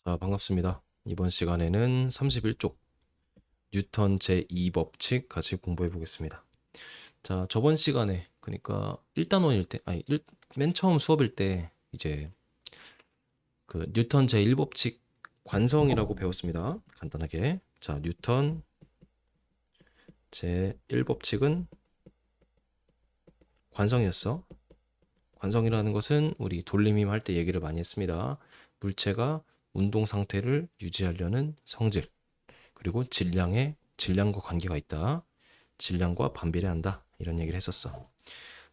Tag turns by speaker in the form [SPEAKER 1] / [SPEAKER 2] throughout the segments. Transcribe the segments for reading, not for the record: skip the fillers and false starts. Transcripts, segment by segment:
[SPEAKER 1] 자, 반갑습니다. 이번 시간에는 31쪽 뉴턴 제2법칙 같이 공부해 보겠습니다. 자, 저번 시간에 그러니까 1단원일 때 맨 처음 수업일 때 이제 그 뉴턴 제1법칙 관성이라고 배웠습니다. 간단하게. 자, 뉴턴 제1법칙은 관성이었어. 관성이라는 것은 우리 돌림힘 할 때 얘기를 많이 했습니다. 물체가 운동 상태를 유지하려는 성질, 그리고 질량과 관계가 있다. 질량과 반비례한다. 이런 얘기를 했었어.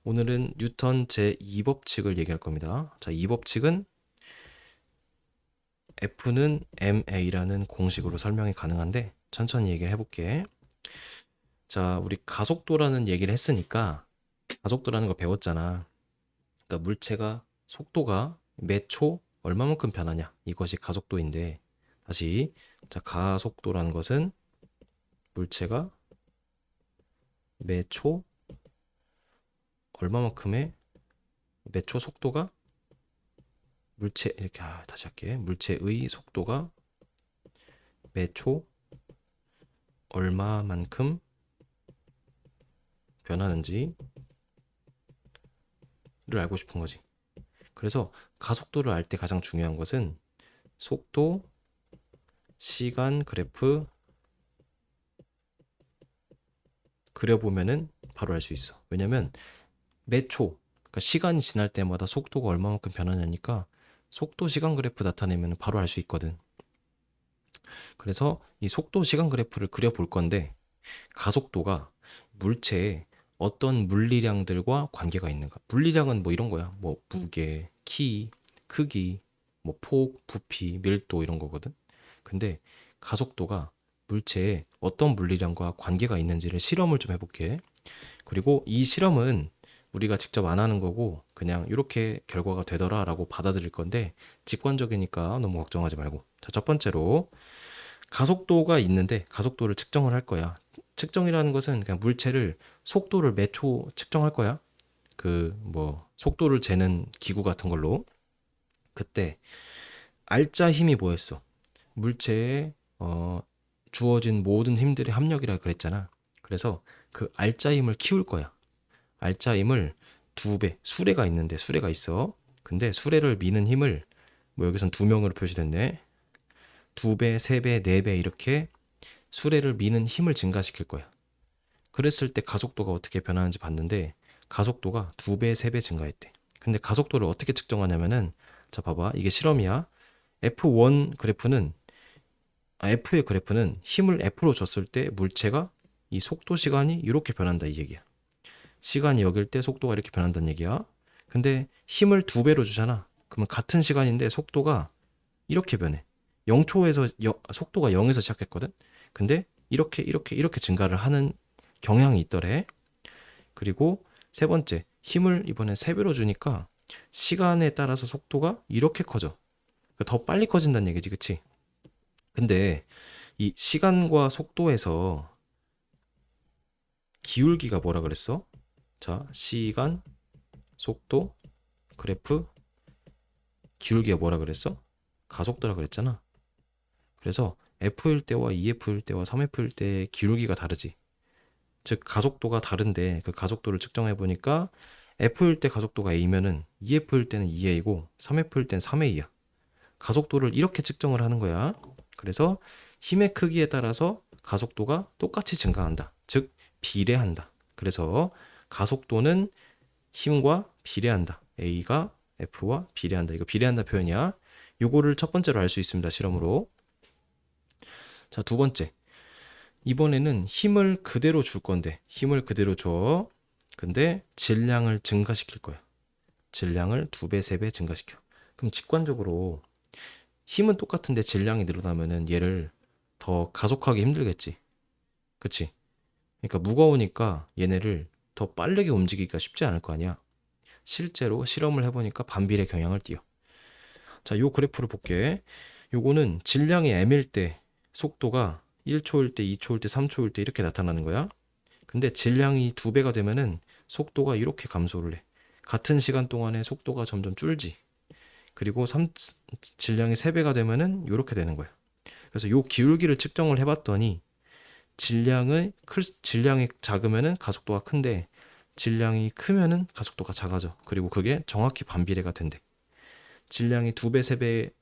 [SPEAKER 1] 오늘은 뉴턴 제2법칙을 얘기할 겁니다. 자, 이 법칙은 F는 ma라는 공식으로 설명이 가능한데 천천히 얘기를 해볼게. 자, 우리 가속도라는 얘기를 했으니까 가속도라는 거 배웠잖아. 그러니까 물체가 속도가 매 초 얼마만큼 변하냐, 이것이 가속도인데, 다시, 자, 가속도라는 것은 물체가 매 초 얼마만큼의 매 초 속도가 이렇게 다시 할게. 물체의 속도가 매 초 얼마만큼 변하는지를 알고 싶은 거지. 그래서 가속도를 알 때 가장 중요한 것은 속도, 시간 그래프 그려보면은 바로 알 수 있어. 왜냐면 매 초, 그러니까 시간이 지날 때마다 속도가 얼마만큼 변하냐니까 속도 시간 그래프 나타내면 바로 알 수 있거든. 그래서 이 속도 시간 그래프를 그려볼 건데, 가속도가 물체에 어떤 물리량들과 관계가 있는가. 물리량은 뭐 이런 거야. 뭐 무게, 키, 크기, 뭐 폭, 부피, 밀도 이런 거거든. 근데 가속도가 물체에 어떤 물리량과 관계가 있는지를 실험을 좀 해볼게. 그리고 이 실험은 우리가 직접 안 하는 거고 그냥 이렇게 결과가 되더라라고 받아들일 건데, 직관적이니까 너무 걱정하지 말고. 자, 첫 번째로 가속도가 있는데 가속도를 측정을 할 거야. 측정이라는 것은 그냥 물체를 속도를 몇 초 측정할 거야. 그 뭐 속도를 재는 기구 같은 걸로. 그때 알짜 힘이 뭐였어? 물체에 주어진 모든 힘들의 합력이라 그랬잖아. 그래서 그 알짜 힘을 키울 거야. 알짜 힘을 두 배, 수레가 있는데 수레가 있어. 근데 수레를 미는 힘을 뭐 여기선 두 명으로 표시됐네. 두 배, 세 배, 네 배 이렇게 수레를 미는 힘을 증가시킬 거야. 그랬을 때 가속도가 어떻게 변하는지 봤는데 가속도가 두 배, 세 배 증가했대. 근데 가속도를 어떻게 측정하냐면은, 자, 봐봐. 이게 실험이야. F1 그래프는, F의 그래프는 힘을 F로 줬을 때 물체가 이 속도 시간이 이렇게 변한다, 이 얘기야. 시간이 여길 때 속도가 이렇게 변한다는 얘기야. 근데 힘을 두 배로 주잖아. 그러면 같은 시간인데 속도가 이렇게 변해. 0초에서 속도가 0에서 시작했거든. 근데 이렇게 증가를 하는 경향이 있더래. 그리고 세 번째, 힘을 이번에 세 배로 주니까 시간에 따라서 속도가 이렇게 커져. 그러니까 더 빨리 커진다는 얘기지, 그치? 근데 이 시간과 속도에서 기울기가 뭐라 그랬어? 자, 시간, 속도, 그래프, 기울기가 뭐라 그랬어? 가속도라 그랬잖아. 그래서 F일 때와 2F일 때와 3F일 때의 기울기가 다르지. 즉 가속도가 다른데 그 가속도를 측정해 보니까 F일 때 가속도가 A면은 2F일 때는 2A고 3F일 때는 3A야. 가속도를 이렇게 측정을 하는 거야. 그래서 힘의 크기에 따라서 가속도가 똑같이 증가한다. 즉 비례한다. 그래서 가속도는 힘과 비례한다. A가 F와 비례한다. 이거 비례한다 표현이야. 요거를 첫 번째로 알 수 있습니다. 실험으로. 자, 두 번째. 이번에는 힘을 그대로 줄 건데, 힘을 그대로 줘. 근데 질량을 증가시킬 거야. 질량을 두 배, 세 배 증가시켜. 그럼 직관적으로 힘은 똑같은데 질량이 늘어나면은 얘를 더 가속하기 힘들겠지. 그치? 그러니까 무거우니까 얘네를 더 빠르게 움직이기가 쉽지 않을 거 아니야. 실제로 실험을 해보니까 반비례 경향을 띄어. 자, 요 그래프를 볼게. 요거는 질량이 m일 때 속도가 1초일 때, 2초일 때, 3초일 때 이렇게 나타나는 거야. 근데 질량이 두 배가 되면은 속도가 이렇게 감소를 해. 같은 시간 동안에 속도가 점점 줄지. 그리고 질량이 3배가 되면은 이렇게 되는 거예요. 그래서 요 기울기를 측정을 해봤더니 질량이 작으면은 가속도가 큰데 질량이 크면은 가속도가 작아져. 그리고 그게 정확히 반비례가 된대. 질량이 2배,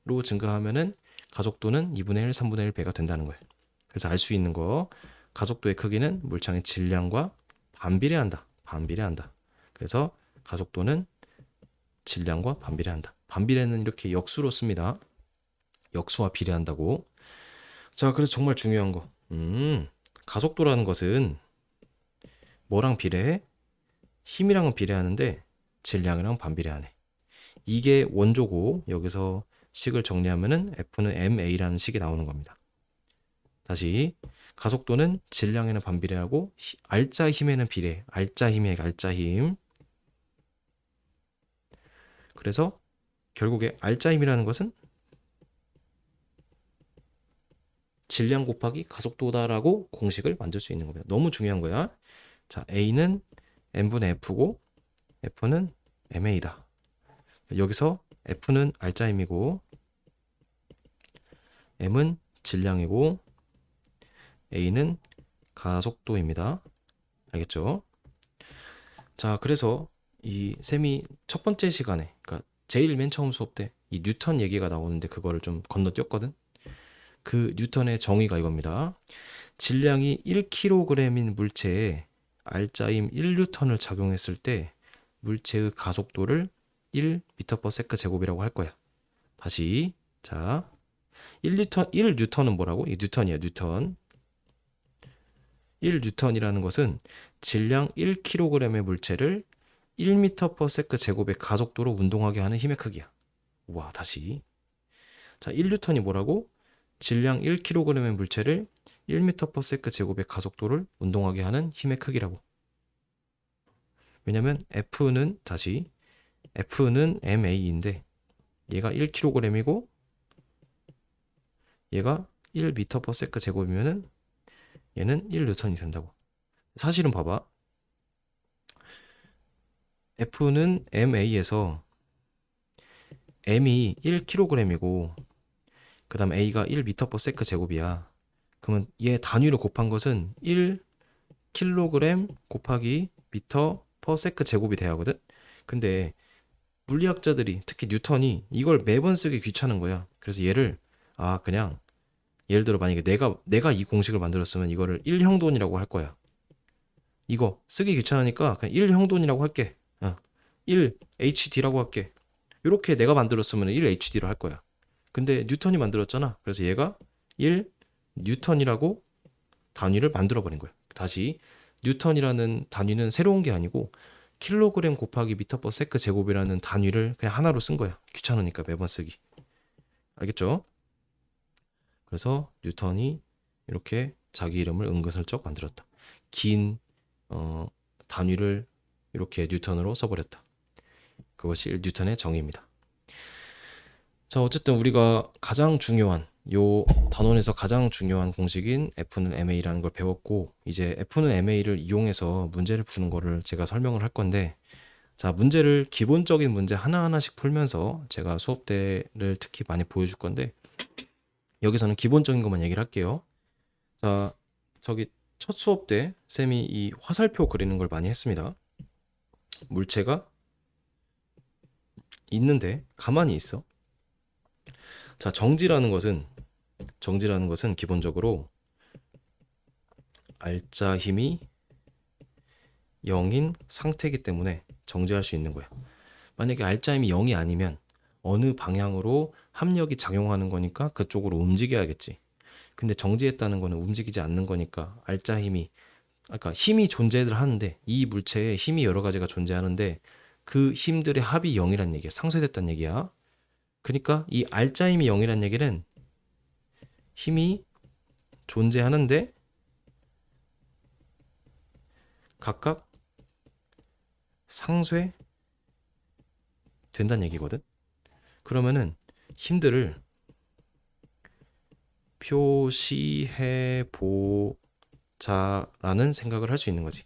[SPEAKER 1] 3배로 증가하면은 가속도는 2분의 1, 3분의 1배가 된다는 거예요. 그래서 알 수 있는 거, 가속도의 크기는 물창의 질량과 반비례한다. 반비례한다. 그래서 가속도는 질량과 반비례한다. 반비례는 이렇게 역수로 씁니다. 역수와 비례한다고. 자, 그래서 정말 중요한 거. 가속도라는 것은 뭐랑 비례해? 힘이랑은 비례하는데 질량이랑 반비례하네. 이게 원조고 여기서 식을 정리하면은 F는 ma라는 식이 나오는 겁니다. 다시 가속도는 질량에는 반비례하고 알짜 힘에는 비례. 알짜 힘에 알짜 힘. 그래서 결국에 알짜 힘이라는 것은 질량 곱하기 가속도다라고 공식을 만들 수 있는 겁니다. 너무 중요한 거야. 자, A는 M분의 F고 F는 MA다. 여기서 F는 알짜 힘이고 M은 질량이고 A는 가속도입니다. 알겠죠? 자, 그래서 이 쌤이 첫 번째 시간에, 그러니까 제일 맨 처음 수업 때 이 뉴턴 얘기가 나오는데 그거를 좀 건너뛰었거든. 그 뉴턴의 정의가 이겁니다. 질량이 1kg인 물체에 알짜임 1뉴턴을 작용했을 때 물체의 가속도를 1m/s 제곱이라고 할 거야. 다시 자 1뉴턴은 뭐라고? 이 뉴턴이야 뉴턴. 1뉴턴이라는 것은 질량 1kg의 물체를 1m/s 제곱의 가속도로 운동하게 하는 힘의 크기야. 와, 다시. 자, 1뉴턴이 뭐라고? 질량 1kg의 물체를 1m/s 제곱의 가속도를 운동하게 하는 힘의 크기라고. 왜냐면 F는 ma인데 얘가 1kg이고 얘가 1m/s 제곱이면은 얘는 1뉴턴이 된다고. 사실은 봐봐. F는 ma에서 m이 1kg이고 그 다음 a가 1m/s 제곱이야. 그러면 얘 단위로 곱한 것은 1kg 곱하기 m/s 제곱이 돼야 하거든. 근데 물리학자들이 특히 뉴턴이 이걸 매번 쓰기 귀찮은 거야. 그래서 얘를 그냥 예를 들어 만약에 내가 이 공식을 만들었으면 이거를 1형돈이라고 할 거야. 이거 쓰기 귀찮으니까 그냥 1형돈이라고 할게. 1HD라고 할게. 이렇게 내가 만들었으면 1HD로 할 거야. 근데 뉴턴이 만들었잖아. 그래서 얘가 1뉴턴이라고 단위를 만들어 버린 거야. 다시 뉴턴이라는 단위는 새로운 게 아니고 킬로그램 곱하기 m/s 제곱이라는 단위를 그냥 하나로 쓴 거야. 귀찮으니까 매번 쓰기. 알겠죠? 그래서 뉴턴이 이렇게 자기 이름을 은근슬쩍 만들었다. 긴 단위를 이렇게 뉴턴으로 써버렸다. 그것이 뉴턴의 정의입니다. 자, 어쨌든 우리가 가장 중요한 요 단원에서 가장 중요한 공식인 F는 ma라는 걸 배웠고 이제 F는 ma를 이용해서 문제를 푸는 거를 제가 설명을 할 건데 자, 문제를 기본적인 문제 하나하나씩 풀면서 제가 수업 때를 특히 많이 보여줄 건데 여기서는 기본적인 것만 얘기를 할게요. 자, 저기 첫 수업 때 쌤이 이 화살표 그리는 걸 많이 했습니다. 물체가 있는데 가만히 있어. 자, 정지라는 것은 기본적으로 알짜 힘이 0인 상태이기 때문에 정지할 수 있는 거야. 만약에 알짜 힘이 0이 아니면 어느 방향으로 합력이 작용하는 거니까 그쪽으로 움직여야겠지. 근데 정지했다는 거는 움직이지 않는 거니까 알짜 힘이 그러니까 힘이 존재를 하는데 이 물체에 힘이 여러 가지가 존재하는데 그 힘들의 합이 0이란 얘기야. 상쇄됐단 얘기야. 그러니까 이 알짜 힘이 0이란 얘기는 힘이 존재하는데 각각 상쇄 된다는 얘기거든. 그러면은 힘들을 표시해 보자라는 생각을 할 수 있는 거지.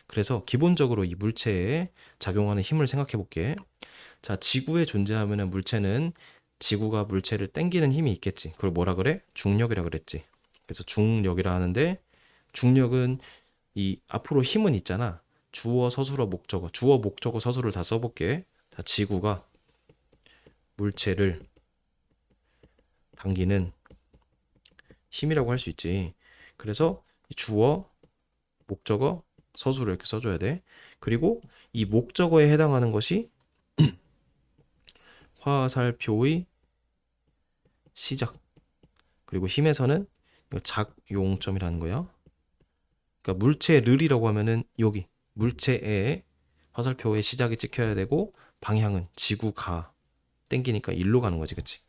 [SPEAKER 1] 그래서 기본적으로 이 물체에 작용하는 힘을 생각해 볼게. 자, 지구에 존재하면은 물체는 지구가 물체를 당기는 힘이 있겠지. 그걸 뭐라 그래? 중력이라 그랬지. 그래서 중력이라 하는데 중력은 이 앞으로 힘은 있잖아. 주어, 서술어, 목적어. 주어, 목적어, 서술을 다 써볼게. 자, 지구가 물체를 당기는 힘이라고 할 수 있지. 그래서 주어, 목적어, 서술을 이렇게 써줘야 돼. 그리고 이 목적어에 해당하는 것이 화살표의 시작. 그리고 힘에서는 작용점이라는 거야. 그러니까 물체를이라고 하면은 여기 물체에 화살표의 시작이 찍혀야 되고 방향은 지구가 땡기니까 일로 가는 거지, 그치?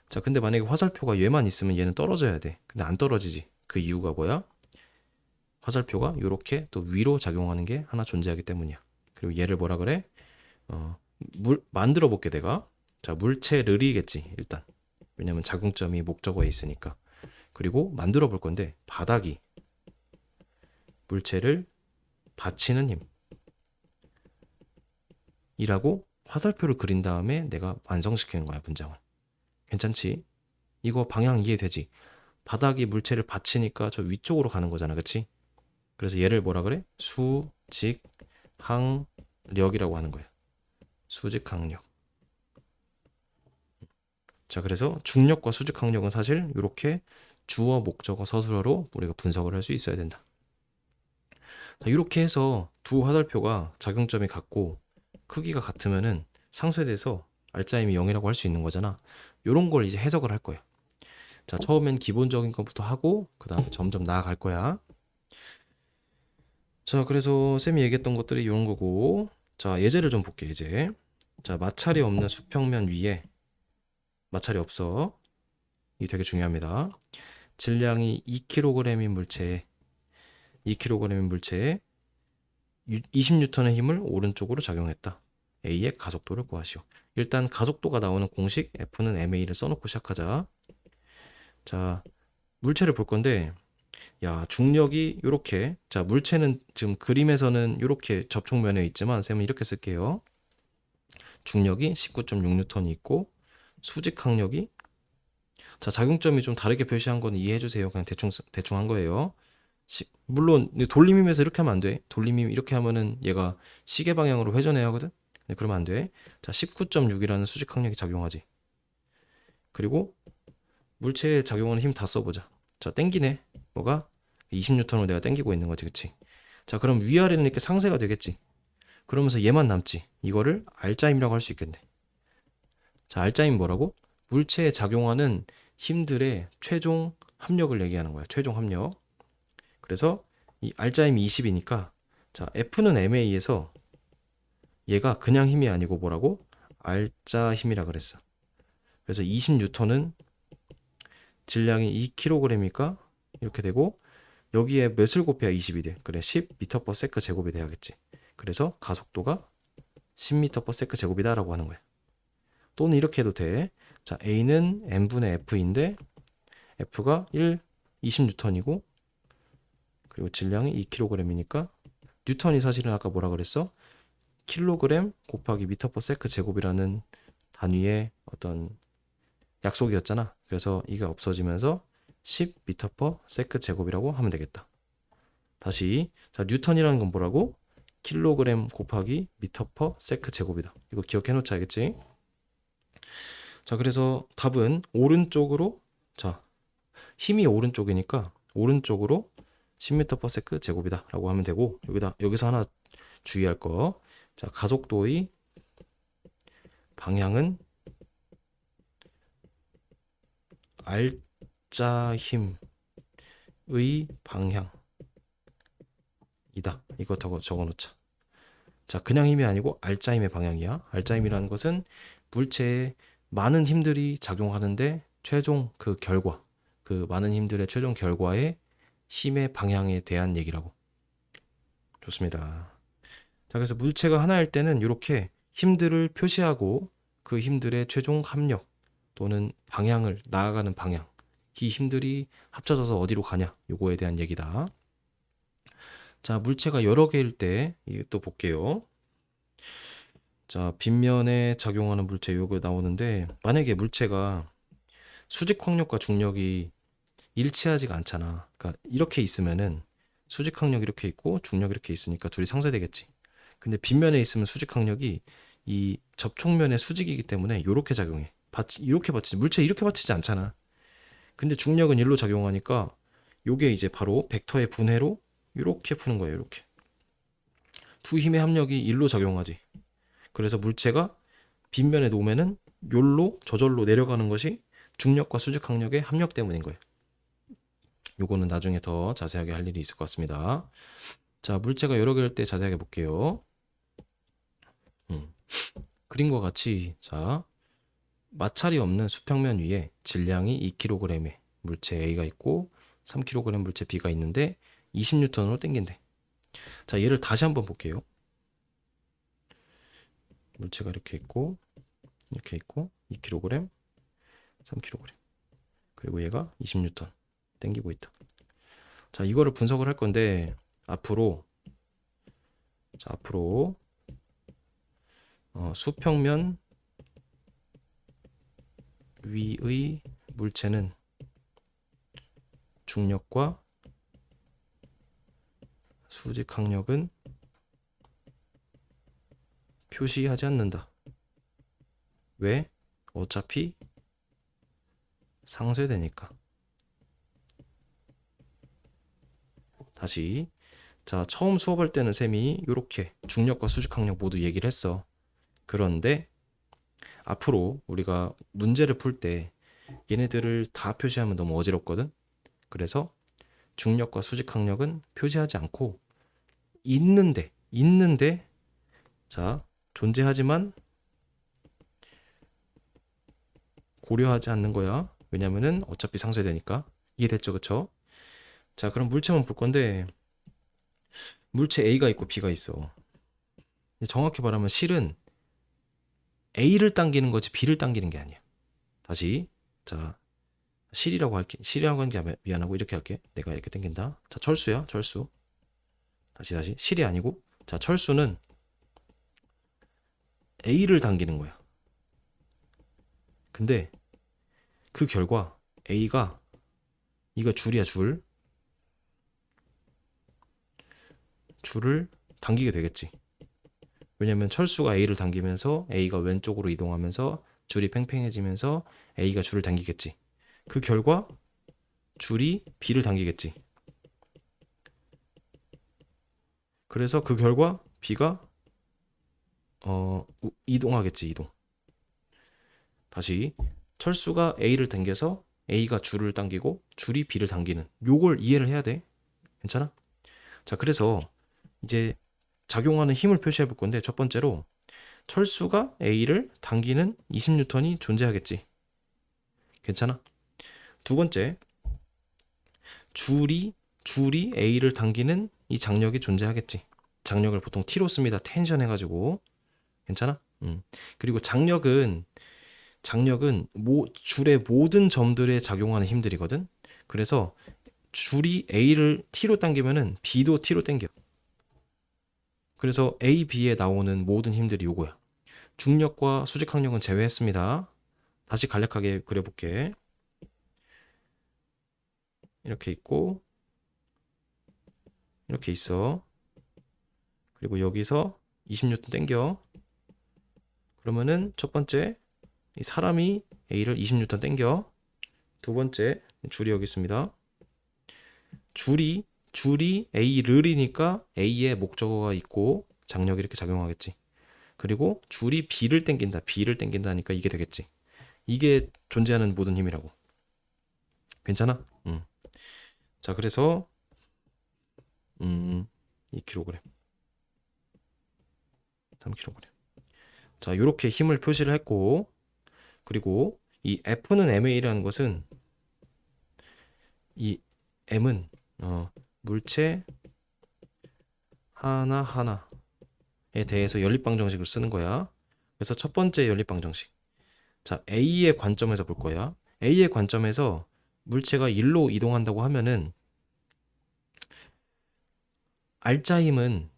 [SPEAKER 1] 자, 근데 만약에 화살표가 얘만 있으면 얘는 떨어져야 돼. 근데 안 떨어지지. 그 이유가 뭐야? 화살표가 이렇게 또 위로 작용하는 게 하나 존재하기 때문이야. 그리고 얘를 뭐라 그래? 만들어 볼게 내가. 자, 물체를이겠지 일단. 왜냐면 작용점이 목적어에 있으니까. 그리고 만들어 볼 건데 바닥이 물체를 받치는 힘이라고 화살표를 그린 다음에 내가 완성시키는 거야, 문장을. 괜찮지? 이거 방향 이해되지? 바닥이 물체를 받치니까 저 위쪽으로 가는 거잖아, 그치? 그래서 얘를 뭐라 그래? 수직항력이라고 하는 거야. 수직항력. 자, 그래서 중력과 수직항력은 사실 이렇게 주어, 목적어, 서술어로 우리가 분석을 할 수 있어야 된다. 자, 이렇게 해서 두 화살표가 작용점이 같고 크기가 같으면은 상쇄돼서 알짜임이 0이라고 할 수 있는 거잖아. 이런 걸 이제 해석을 할 거야. 자, 처음엔 기본적인 것부터 하고 그 다음에 점점 나아갈 거야. 자, 그래서 쌤이 얘기했던 것들이 이런 거고, 자, 예제를 좀 볼게. 예제. 자, 마찰이 없는 수평면 위에 마찰이 없어. 이게 되게 중요합니다. 질량이 2kg인 물체에 2kg인 물체에 20N의 힘을 오른쪽으로 작용했다. A의 가속도를 구하시오. 일단 가속도가 나오는 공식 F는 ma를 써놓고 시작하자. 자, 물체를 볼 건데, 야, 중력이 이렇게, 자, 물체는 지금 그림에서는 이렇게 접촉면에 있지만 쌤은 이렇게 쓸게요. 중력이 19.6N이 있고 수직항력이, 자, 작용점이 좀 다르게 표시한 건 이해해 주세요. 그냥 대충 한 거예요. 물론 돌림힘에서 이렇게 하면 안 돼. 돌림힘 이렇게 하면은 얘가 시계 방향으로 회전해야 하거든. 네, 그러면 안 돼. 자, 19.6이라는 수직항력이 작용하지. 그리고 물체에 작용하는 힘 다 써보자. 자, 땡기네. 뭐가? 20N으로 내가 땡기고 있는 거지, 그치? 자, 그럼 위아래는 이렇게 상쇄가 되겠지. 그러면서 얘만 남지. 이거를 알짜힘이라고 할 수 있겠네. 자, 알짜힘 뭐라고? 물체에 작용하는 힘들의 최종 합력을 얘기하는 거야. 최종 합력. 그래서 이 알짜힘이 20이니까 자, F는 ma에서 얘가 그냥 힘이 아니고 뭐라고? 알짜 힘이라 그랬어. 그래서 20N은 질량이 2kg이니까 이렇게 되고 여기에 몇을 곱해야 20이 돼? 그래, 10m/s 제곱이 돼야겠지. 그래서 가속도가 10m/s 제곱이다 라고 하는 거야. 또는 이렇게 해도 돼. 자, A는 n분의 F인데 F가 20N이고 그리고 질량이 2kg이니까 뉴턴이 사실은 아까 뭐라 그랬어? 킬로그램 곱하기 미터/s 제곱이라는 단위의 어떤 약속이었잖아. 그래서 이게 없어지면서 10m/s 제곱이라고 하면 되겠다. 다시, 자, 뉴턴이라는 건 뭐라고? 킬로그램 곱하기 미터/s 제곱이다. 이거 기억해 놓자, 알겠지? 자, 그래서 답은 오른쪽으로, 자, 힘이 오른쪽이니까 오른쪽으로 10m/s 제곱이다 라고 하면 되고, 여기서 하나 주의할 거. 자, 가속도의 방향은 알짜 힘의 방향이다. 이거 적어 놓자. 자, 그냥 힘이 아니고 알짜 힘의 방향이야. 알짜 힘이라는 것은 물체에 많은 힘들이 작용하는데 최종 그 결과, 그 많은 힘들의 최종 결과의 힘의 방향에 대한 얘기라고. 좋습니다. 자, 그래서 물체가 하나일 때는 이렇게 힘들을 표시하고 그 힘들의 최종 합력 또는 방향을, 나아가는 방향, 이 힘들이 합쳐져서 어디로 가냐, 요거에 대한 얘기다. 자, 물체가 여러 개일 때 이게 또 볼게요. 자, 빗면에 작용하는 물체 요거 나오는데 만약에 물체가 수직 확력과 중력이 일치하지가 않잖아. 그러니까 이렇게 있으면은 수직 확력 이렇게 있고 중력 이렇게 있으니까 둘이 상쇄되겠지. 근데 빗면에 있으면 수직 확력이 이 접촉면의 수직이기 때문에 이렇게 작용해. 이렇게 받치지. 물체 이렇게 받치지 않잖아. 근데 중력은 일로 작용하니까 요게 이제 바로 벡터의 분해로 이렇게 푸는 거예요. 이렇게. 두 힘의 합력이 일로 작용하지. 그래서 물체가 빗면에 놓으면은 요로 저절로 내려가는 것이 중력과 수직 항력의 합력 때문인 거예요. 요거는 나중에 더 자세하게 할 일이 있을 것 같습니다. 자, 물체가 여러 개일 때 자세하게 볼게요. 그림과 같이 자, 마찰이 없는 수평면 위에 질량이 2kg의 물체 A가 있고 3kg 물체 B가 있는데 20N으로 당긴대. 자, 얘를 다시 한번 볼게요. 물체가 이렇게 있고 2kg, 3kg. 그리고 얘가 20N 당기고 있다. 자, 이거를 분석을 할 건데 앞으로 수평면 위의 물체는 중력과 수직 항력은 표시하지 않는다. 왜? 어차피 상쇄되니까. 다시. 자, 처음 수업할 때는 쌤이 이렇게 중력과 수직 항력 모두 얘기를 했어. 그런데 앞으로 우리가 문제를 풀 때 얘네들을 다 표시하면 너무 어지럽거든. 그래서 중력과 수직 항력은 표시하지 않고 있는데 자, 존재하지만 고려하지 않는 거야. 왜냐면은 어차피 상쇄되니까. 이해됐죠? 그쵸? 자, 그럼 물체만 볼 건데 물체 A가 있고 B가 있어. 정확히 말하면 실은 A를 당기는 거지 B를 당기는 게 아니야. 다시. 자, 실이라고 할게. 실이라고 하는 게 미안하고 이렇게 할게. 내가 이렇게 당긴다. 자, 철수야. 철수. 다시. 실이 아니고. 자, 철수는 A를 당기는 거야. 근데 그 결과 A가 이거 줄이야, 줄. 줄을 당기게 되겠지. 왜냐면 철수가 A를 당기면서 A가 왼쪽으로 이동하면서 줄이 팽팽해지면서 A가 줄을 당기겠지. 그 결과 줄이 B를 당기겠지. 그래서 그 결과 B가 이동하겠지. 이동. 다시 철수가 A를 당겨서 A가 줄을 당기고 줄이 B를 당기는 요걸 이해를 해야 돼. 괜찮아? 자, 그래서 이제 작용하는 힘을 표시해 볼 건데 첫 번째로 철수가 A를 당기는 20N이 존재하겠지. 괜찮아? 두 번째, 줄이 A를 당기는 이 장력이 존재하겠지. 장력을 보통 T로 씁니다. 텐션 해가지고. 괜찮아? 그리고 장력은 줄의 모든 점들에 작용하는 힘들이거든. 그래서 줄이 A를 T로 당기면은 B도 T로 당겨. 그래서 A, B에 나오는 모든 힘들이 요거야. 중력과 수직항력은 제외했습니다. 다시 간략하게 그려볼게. 이렇게 있고 이렇게 있어. 그리고 여기서 20N 당겨. 그러면은 첫 번째 이 사람이 A를 20N 당겨. 두 번째 줄이 여기 있습니다. 줄이 A를이니까 A의 목적어가 있고 장력이 이렇게 작용하겠지. 그리고 줄이 B를 당긴다니까 이게 되겠지. 이게 존재하는 모든 힘이라고. 괜찮아? 자, 그래서 2kg, 3kg. 자, 이렇게 힘을 표시를 했고, 그리고 이 F는 MA라는 것은 이 M은 물체 하나하나에 대해서 연립방정식을 쓰는 거야. 그래서 첫 번째 연립방정식. 자, A의 관점에서 볼 거야. A의 관점에서 물체가 1로 이동한다고 하면은 알짜 힘은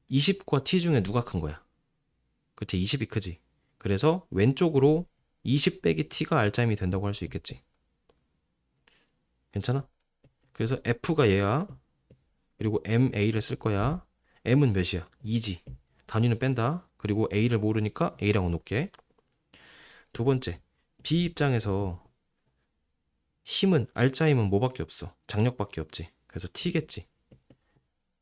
[SPEAKER 1] 20과 T 중에 누가 큰 거야? 그치? 20이 크지. 그래서 왼쪽으로 20 빼기 t가 R자임이 된다고 할 수 있겠지. 괜찮아? 그래서 F가 얘야. 그리고 MA를 쓸 거야. M은 몇이야? 2지. 단위는 뺀다. 그리고 A를 모르니까 A라고 놓게. 두 번째, B 입장에서 힘은 R자임은 뭐밖에 없어? 장력밖에 없지. 그래서 T겠지.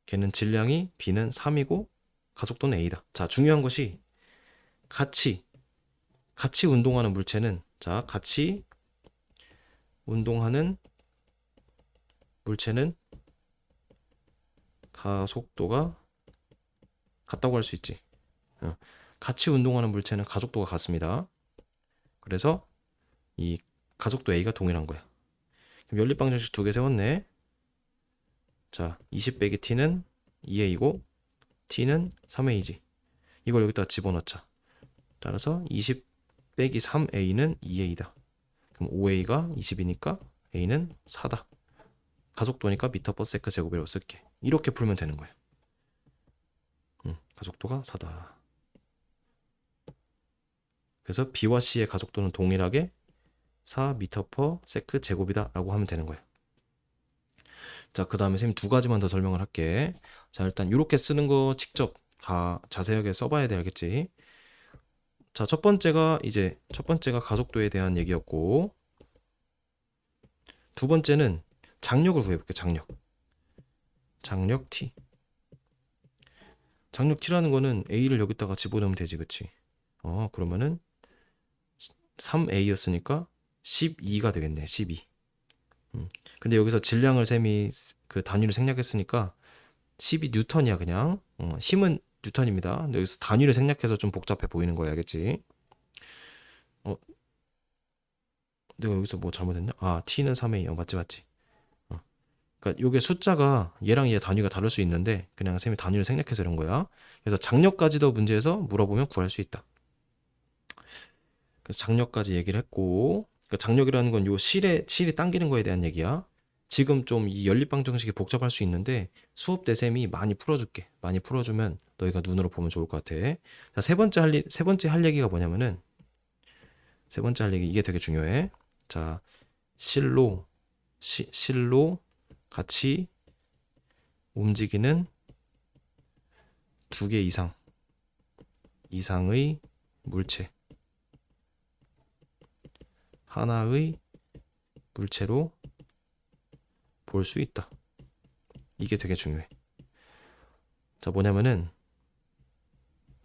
[SPEAKER 1] 걔는 질량이 B는 3이고 가속도는 A다. 자, 중요한 것이 같이 운동하는 물체는 같이 운동하는 물체는 가속도가 같다고 할 수 있지. 같이 운동하는 물체는 가속도가 같습니다. 그래서 이 가속도 A가 동일한 거야. 그럼 연립방정식 두 개 세웠네. 자, 20 빼기 T는 2A고 T는 3A지. 이걸 여기다 집어넣자. 따라서 20 빼기 3A는 2A다. 그럼 5A가 20이니까 A는 4다. 가속도니까 미터/세컨드 제곱이라고 쓸게. 이렇게 풀면 되는 거야. 가속도가 4다. 그래서 B와 C의 가속도는 동일하게 4m/s 제곱이다 라고 하면 되는 거야. 자, 그 다음에 선생님 두 가지만 더 설명을 할게. 자, 일단 이렇게 쓰는 거 직접 다 자세하게 써봐야 돼, 알겠지? 자, 첫 번째가 가속도에 대한 얘기였고, 두 번째는 장력을 구해볼게. 장력 T. 장력 T라는 거는 A를 여기다가 집어넣으면 되지, 그치? 그러면은 3A였으니까 12가 되겠네. 12. 근데 여기서 질량을 셈이 그 단위를 생략했으니까 12뉴턴이야 그냥. 힘은 뉴턴입니다. 근데 여기서 단위를 생략해서 좀 복잡해 보이는 거야, 알겠지? 내가 여기서 뭐 잘못했냐? T는 3A. 맞지. 그러니까 요게 숫자가 얘랑 얘 단위가 다를 수 있는데 그냥 쌤이 단위를 생략해서 이런 거야. 그래서 장력까지도 문제에서 물어보면 구할 수 있다. 그래서 장력까지 얘기를 했고, 그러니까 장력이라는 건 요 실이 당기는 거에 대한 얘기야. 지금 좀 이 연립방정식이 복잡할 수 있는데 수업 때 쌤이 많이 풀어줄게. 많이 풀어주면 너희가 눈으로 보면 좋을 것 같아. 자, 세 번째 할 얘기가 뭐냐면은 세 번째 할 얘기 이게 되게 중요해. 자, 실로 같이 움직이는 두 개 이상의 물체. 하나의 물체로 볼 수 있다. 이게 되게 중요해. 자, 뭐냐면은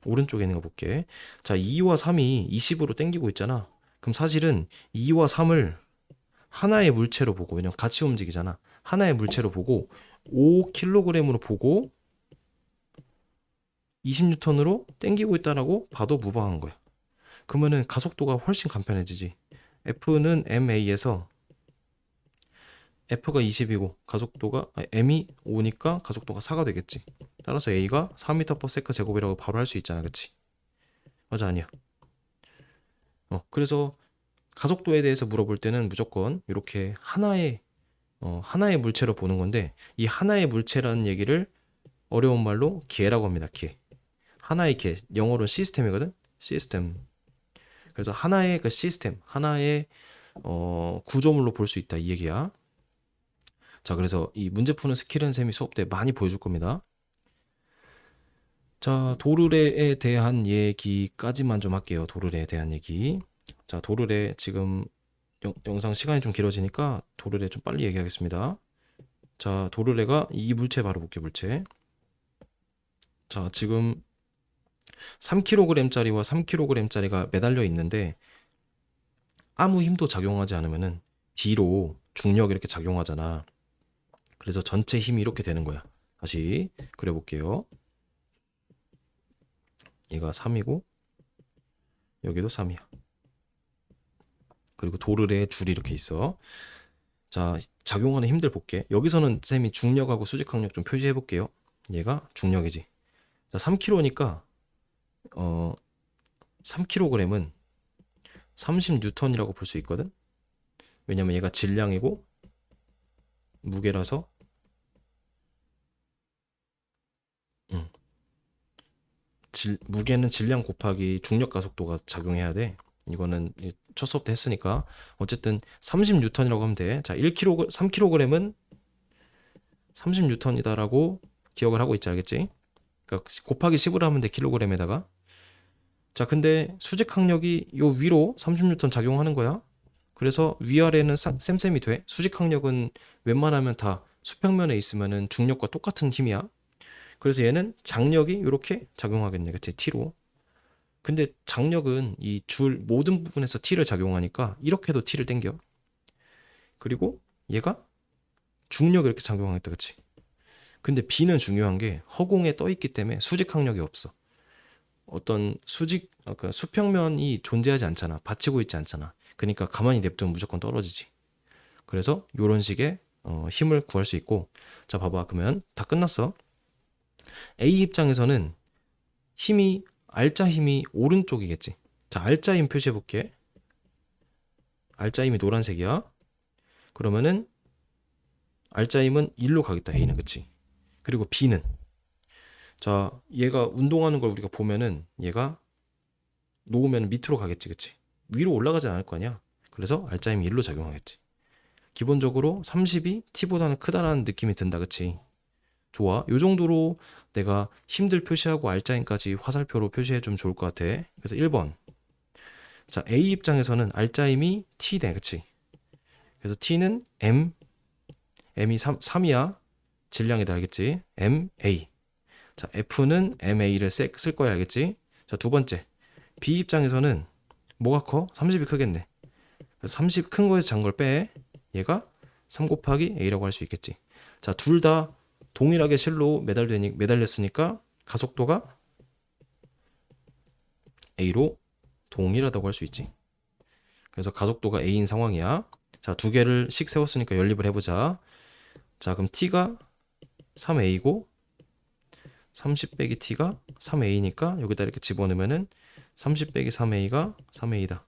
[SPEAKER 1] 오른쪽에 있는 거 볼게. 자, 2와 3이 20으로 땡기고 있잖아. 그럼 사실은 2와 3을 하나의 물체로 보고, 왜냐면 같이 움직이잖아. 하나의 물체로 보고 5kg으로 보고 20N으로 땡기고 있다라고 봐도 무방한 거야. 그러면은 가속도가 훨씬 간편해지지. F는 MA에서 F가 20이고 M이 5니까 가속도가 4가 되겠지. 따라서 A가 4m/s 제곱이라고 바로 할 수 있잖아, 그치? 맞아, 아니야? 그래서 가속도에 대해서 물어볼 때는 무조건 이렇게 하나의 물체로 보는 건데, 이 하나의 물체라는 얘기를 어려운 말로 기회라고 합니다. 기회. 하나의 기회. 영어로는 시스템이거든. 시스템. 그래서 하나의 그 시스템, 하나의 구조물로 볼 수 있다 이 얘기야. 자, 그래서 이 문제 푸는 스킬은 쌤이 수업 때 많이 보여줄 겁니다. 자, 도르래에 대한 얘기까지만 좀 할게요. 도르래에 대한 얘기. 자, 도르래 지금 영상 시간이 좀 길어지니까 도르래 좀 빨리 얘기하겠습니다. 자, 도르래가 이 물체 바로 볼게요. 물체. 자, 지금 3kg짜리와 3kg짜리가 매달려 있는데 아무 힘도 작용하지 않으면은 뒤로 중력이 이렇게 작용하잖아. 그래서 전체 힘이 이렇게 되는 거야. 다시 그려볼게요. 얘가 3이고 여기도 3이야. 그리고 도르래의 줄이 이렇게 있어. 자, 작용하는 힘들 볼게. 여기서는 쌤이 중력하고 수직항력 좀 표시해 볼게요. 얘가 중력이지. 자, 3kg니까 3kg은 30N이라고 볼 수 있거든. 왜냐면 얘가 질량이고 무게라서 무게는 질량 곱하기 중력 가속도가 작용해야 돼. 이거는 첫 수업 때 했으니까. 어쨌든 30N이라고 하면 돼. 자, 1kg, 3kg은 30N이다라고 기억을 하고 있지, 알겠지? 그러니까 곱하기 10으로 하면 돼, kg에다가. 자, 근데 수직 항력이 요 위로 30N 작용하는 거야. 그래서 위아래는 쌤쌤이 돼. 수직 항력은 웬만하면 다 수평면에 있으면은 중력과 똑같은 힘이야. 그래서 얘는 장력이 이렇게 작용하겠네, 그치? T로. 근데 장력은 이 줄 모든 부분에서 T를 작용하니까 이렇게도 T를 땡겨. 그리고 얘가 중력이 이렇게 작용하겠다, 그치? 근데 B는 중요한 게 허공에 떠 있기 때문에 수직 항력이 없어. 어떤 그러니까 수평면이 존재하지 않잖아. 받치고 있지 않잖아. 그러니까 가만히 냅두면 무조건 떨어지지. 그래서 이런 식의 힘을 구할 수 있고, 자, 봐봐. 그러면 다 끝났어. A 입장에서는 알짜 힘이 오른쪽이겠지. 자, 알짜 힘 표시해 볼게. 알짜 힘이 노란색이야. 그러면은 알짜 힘은 1로 가겠다, A는. 그치? 그리고 B는, 자, 얘가 운동하는 걸 우리가 보면은 얘가 놓으면 밑으로 가겠지, 그치? 위로 올라가지 않을 거 아니야. 그래서 알짜 힘이 1로 작용하겠지. 기본적으로 30이 T보다는 크다라는 느낌이 든다, 그치? 좋아. 요 정도로 내가 힘들 표시하고 알짜힘까지 화살표로 표시해주면 좋을 것 같아. 그래서 1번. 자, A 입장에서는 알짜힘이 T네, 그치? 그래서 T는 M이 3이야. 질량이다, 알겠지? MA. 자, F는 MA를 쓸 거야, 알겠지? 자, 두 번째. B 입장에서는 뭐가 커? 30이 크겠네. 그래서 30 큰 거에서 작은 걸 빼. 얘가 3 곱하기 A라고 할 수 있겠지. 자, 둘 다 동일하게 실로 매달렸으니까 가속도가 A로 동일하다고 할 수 있지. 그래서 가속도가 A인 상황이야. 자, 두 개를 씩 세웠으니까 연립을 해보자. 자, 그럼 T가 3A고 30 빼기 T가 3A니까 여기다 이렇게 집어넣으면은 30 빼기 3A가 3A다.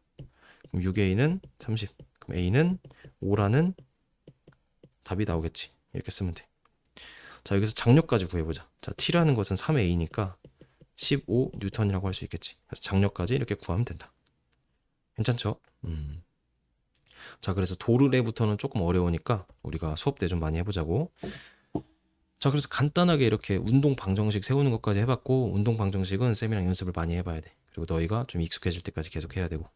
[SPEAKER 1] 그럼 6A는 30. 그럼 A는 5라는 답이 나오겠지. 이렇게 쓰면 돼. 자, 여기서 장력까지 구해보자. 자, T라는 것은 3A니까 15N이라고 할 수 있겠지. 그래서 장력까지 이렇게 구하면 된다. 괜찮죠? 자, 그래서 도르래부터는 조금 어려우니까 우리가 수업 때 좀 많이 해보자고. 자, 그래서 간단하게 이렇게 운동 방정식 세우는 것까지 해봤고, 운동 방정식은 쌤이랑 연습을 많이 해봐야 돼. 그리고 너희가 좀 익숙해질 때까지 계속 해야 되고.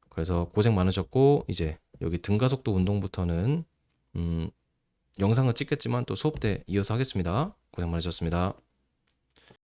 [SPEAKER 1] 그래서 고생 많으셨고, 이제 여기 등가속도 운동부터는 영상은 찍겠지만 또 수업 때 이어서 하겠습니다. 고생 많으셨습니다.